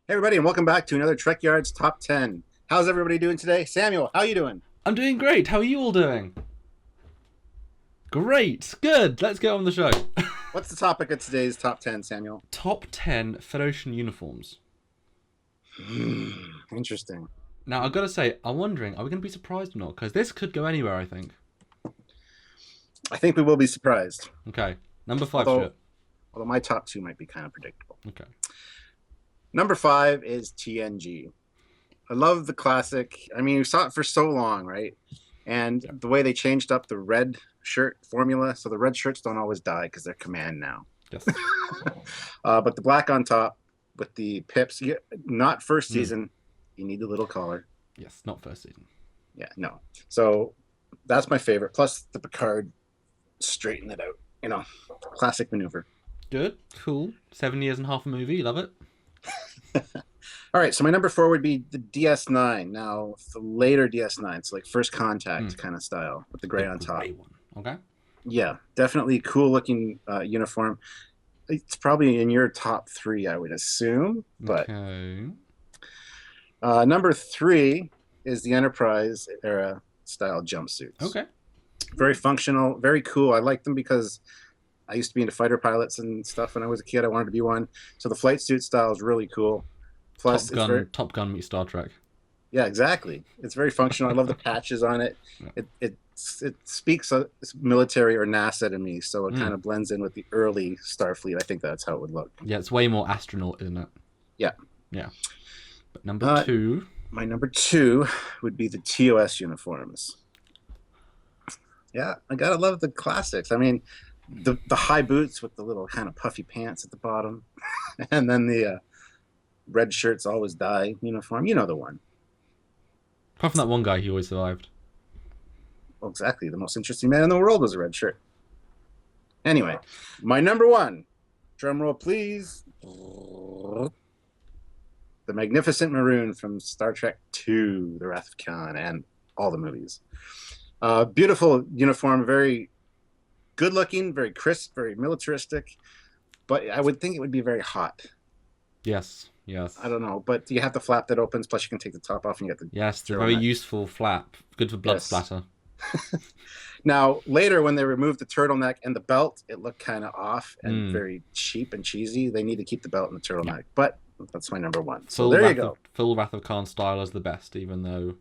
Hey everybody, and welcome back to another Trekyards Top 10. How's everybody doing today? Samuel, how you doing? I'm doing great. How are you all doing? Great. Good. Let's get on the show. What's the topic of today's Top 10, Samuel? Top 10 Federation uniforms. Interesting. Now, I've got to say, I'm wondering, are we going to be surprised or not? Because this could go anywhere, I think. I think we will be surprised. Okay. Number 5, Although, Stuart. although my top two might be kind of predictable. Okay. Number five is TNG. I love the classic. I mean, we saw it for so long, right? And the way they changed up the red shirt formula, so the red shirts don't always die because they're command now. Yes. But the black on top with the pips, not first season. You need the little collar. Yes, not first season. Yeah, no. So that's my favorite. Plus the Picard straighten it out. Classic maneuver. Good. Cool. 7 years and half a movie. Love it. All right, so my number four would be the DS9. Now, the later DS9, it's like first contact kind of style with the gray on top. Gray one. Okay. Yeah, definitely cool looking uniform. It's probably in your top three, I would assume. But Okay. number three is the Enterprise era style jumpsuits. Okay. Very functional, very cool. I like them because I used to be into fighter pilots and stuff when I was a kid. I wanted to be one. So the flight suit style is really cool. Plus, Top Gun meets Star Trek. yeah, exactly. It's very functional. I love the patches on it. Yeah. It speaks military or NASA to me, so it kind of blends in with the early Starfleet. I think that's how it would look. Yeah, it's way more astronaut, isn't it? Yeah. Yeah. But number two. My number two would be the TOS uniforms. Yeah, I gotta love the classics. I mean, the high boots with the little kind of puffy pants at the bottom, and then the red shirts always die uniform. You know the one. Apart from that one guy, he always survived. Well, exactly. The most interesting man in the world was a red shirt. Anyway, my number one, drum roll please. The Magnificent Maroon from Star Trek II, The Wrath of Khan, and all the movies. Beautiful uniform, very good looking, very crisp, very militaristic. But I would think it would be very hot. Yes. Yes. I don't know, but you have the flap that opens, plus you can take the top off and you get the Yes, the very useful flap. Good for blood splatter. Now, later when they removed the turtleneck and the belt, it looked kind of off and very cheap and cheesy. They need to keep the belt and the turtleneck, but that's my number one. So there you go. Full Wrath of Khan style is the best, even though,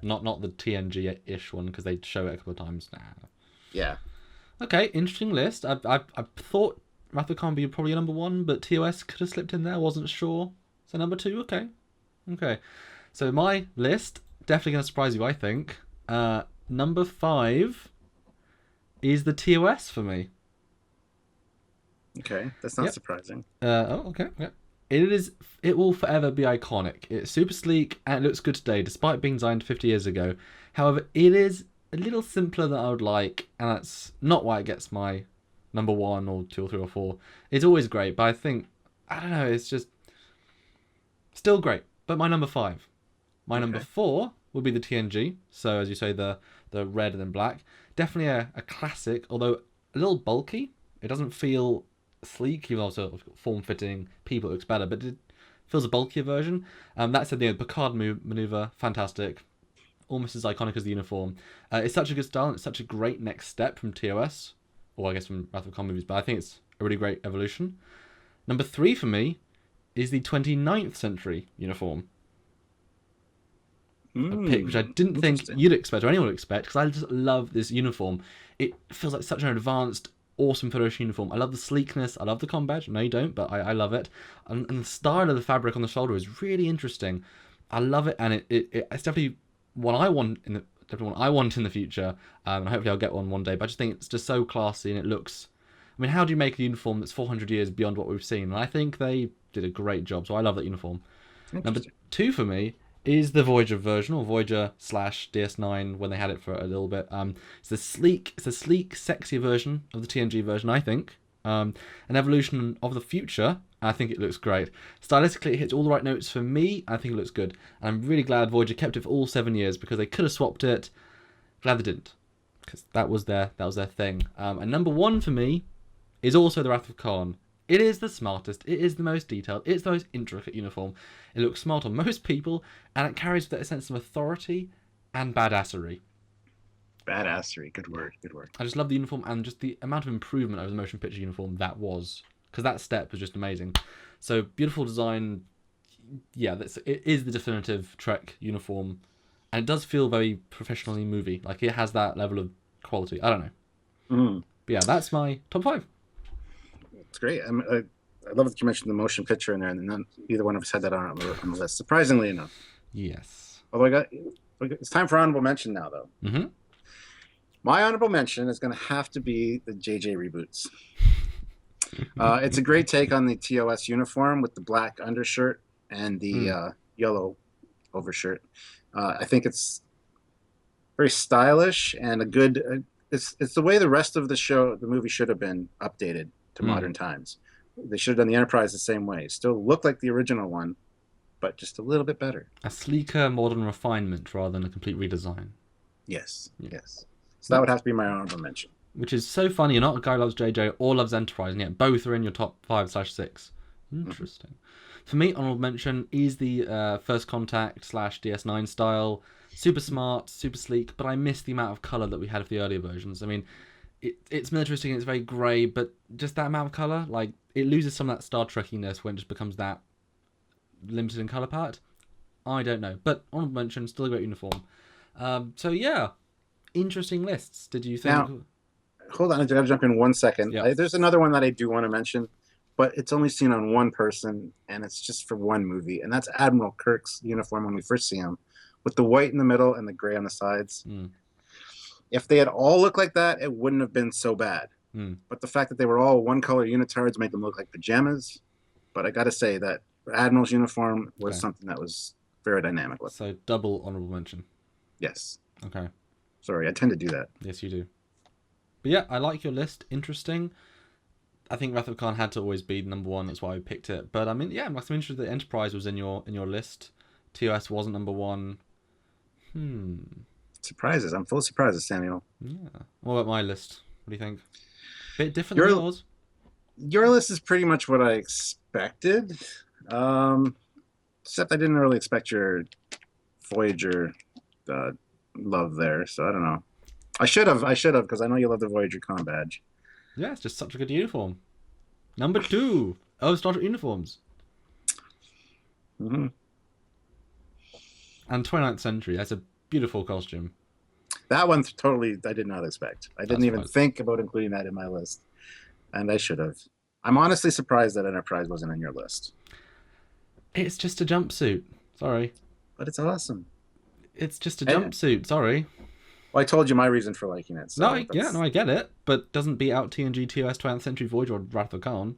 not the TNG-ish one, because they show it a couple of times now. Yeah. Okay, interesting list. I thought Wrath of Khan would be probably a number one, but TOS could have slipped in there. Wasn't sure. So number two, okay. So my list, definitely going to surprise you, I think. Number 5 is the TOS for me. Okay, that's not surprising. Okay. It will forever be iconic. It's super sleek and it looks good today, despite being designed 50 years ago. However, it is a little simpler than I would like, and that's not why it gets my number 1 or 2 or 3 or 4. It's always great, but I don't know, it's just still great. But my number 5. My number 4 would be the TNG. So as you say, the red and then black. Definitely a classic, although a little bulky. It doesn't feel sleek, even though it's form-fitting. People, it looks better, but it feels a bulkier version. That said, the Picard maneuver, fantastic. Almost as iconic as the uniform. It's such a good style, and it's such a great next step from TOS, or I guess from Wrath of Khan movies, but I think it's a really great evolution. Number 3 for me is the 29th century uniform. A pick which I didn't think you'd expect or anyone would expect, because I just love this uniform. It feels like such an advanced, awesome Federation uniform. I love the sleekness. I love the com badge. No, you don't, but I love it. And the style of the fabric on the shoulder is really interesting. I love it, and it's definitely what I want in the future. And hopefully I'll get one day. But I just think it's just so classy, and it looks. I mean, how do you make a uniform that's 400 years beyond what we've seen? And I think they did a great job. So I love that uniform. Number 2 for me is the Voyager version, or Voyager / DS9 when they had it for a little bit. It's a sleek, sexy version of the TNG version, I think. An evolution of the future. I think it looks great. Stylistically, it hits all the right notes for me. I think it looks good. And I'm really glad Voyager kept it for all 7 years, because they could have swapped it. Glad they didn't, because that was their thing. And number 1 for me is also the Wrath of Khan. It is the smartest. It is the most detailed. It's the most intricate uniform. It looks smart on most people, and it carries that sense of authority and badassery. Badassery. Good word. Good word. I just love the uniform and just the amount of improvement over the motion picture uniform that was. Because that step was just amazing. So, beautiful design. Yeah, it is the definitive Trek uniform. And it does feel very professionally movie. Like, it has that level of quality. I don't know. Mm. But yeah, that's my top 5. It's great. I love that you mentioned the motion picture in there, and none, either one of us had that on the list, surprisingly enough. Yes. Although it's time for honorable mention now, though. Mm-hmm. My honorable mention is going to have to be the JJ reboots. It's a great take on the TOS uniform with the black undershirt and the yellow overshirt. I think it's very stylish and a good. It's the way the rest of the movie should have been updated to modern times. They should have done the Enterprise the same way. Still looked like the original one, but just a little bit better. A sleeker, modern refinement rather than a complete redesign. Yes. So that would have to be my honorable mention. Which is so funny. You're not a guy who loves JJ or loves Enterprise, and yet both are in your top 5/6. Interesting. For me, honorable mention is the First Contact / DS9 style. Super smart, super sleek, but I miss the amount of colour that we had of the earlier versions. I mean, it's militaristic and it's very grey, but just that amount of colour, like, it loses some of that Star Trekkiness when it just becomes that limited in colour palette. I don't know. But honorable mention, still a great uniform. So yeah, interesting lists. Did you think... Now, hold on, I gotta jump in 1 second. Yeah. There's another one that I do want to mention, but it's only seen on one person, and it's just for one movie, and that's Admiral Kirk's uniform when we first see him, with the white in the middle and the gray on the sides. If they had all looked like that, it wouldn't have been so bad. But the fact that they were all one-color unitards make them look like pajamas. But I gotta say that Admiral's uniform was something that was very dynamic with. So double honorable mention. Yes. Okay. Sorry, I tend to do that. Yes, you do. But yeah, I like your list. Interesting. I think Wrath of Khan had to always be number 1. That's why I picked it. But I mean, yeah, I'm interested that Enterprise was in your list. TOS wasn't number 1. Surprises. I'm full of surprises, Samuel. Yeah. What about my list? What do you think? Bit different than yours. Your list is pretty much what I expected. Except I didn't really expect your Voyager love there. So I don't know. I should have, because I know you love the Voyager com badge. Yeah, it's just such a good uniform. Number 2 of Star Trek uniforms. And 29th century. That's a beautiful costume. That one totally, I did not expect. I didn't even think about including that in my list. And I should have. I'm honestly surprised that Enterprise wasn't in your list. It's just a jumpsuit. Sorry. But it's awesome. It's just a jumpsuit. Sorry. Well, I told you my reason for liking it. So I get it. But doesn't beat out TNG, TOS, 20th Century Voyager, or Wrath of Khan.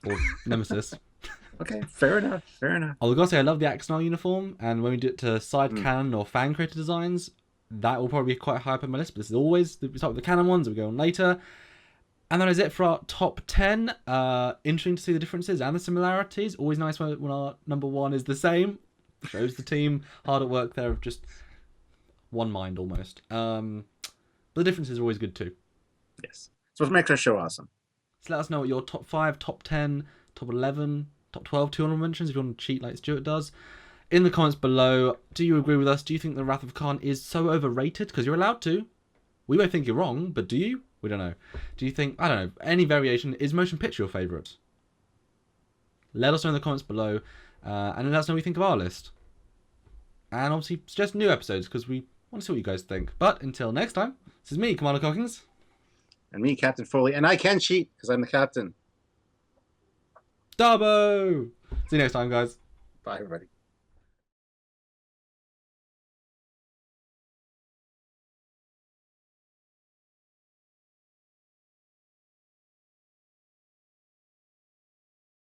Or Nemesis. Okay, fair enough. I've got to say, I love the Axonal uniform, and when we do it to side canon or fan creator designs, that will probably be quite high up on my list. But this is always, we start with the canon ones, we go on later. And that is it for our top 10. Interesting to see the differences and the similarities. Always nice when our number 1 is the same. Shows the team hard at work there of just one mind almost. But the differences are always good too. Yes. So what makes our show awesome? So let us know what your top 5, top 10, top 11, top 12, 200 mentions if you want to cheat like Stuart does. In the comments below, do you agree with us? Do you think the Wrath of Khan is so overrated? Because you're allowed to. We might think you're wrong, but do you? We don't know. Do you think, I don't know, any variation, is motion picture your favourite? Let us know in the comments below, and let us know what you think of our list. And obviously, suggest new episodes, because we want to see what you guys think. But until next time, this is me, Commander Cockings. And me, Captain Foley. And I can cheat, because I'm the captain. Dabo! See you next time, guys. Bye, everybody.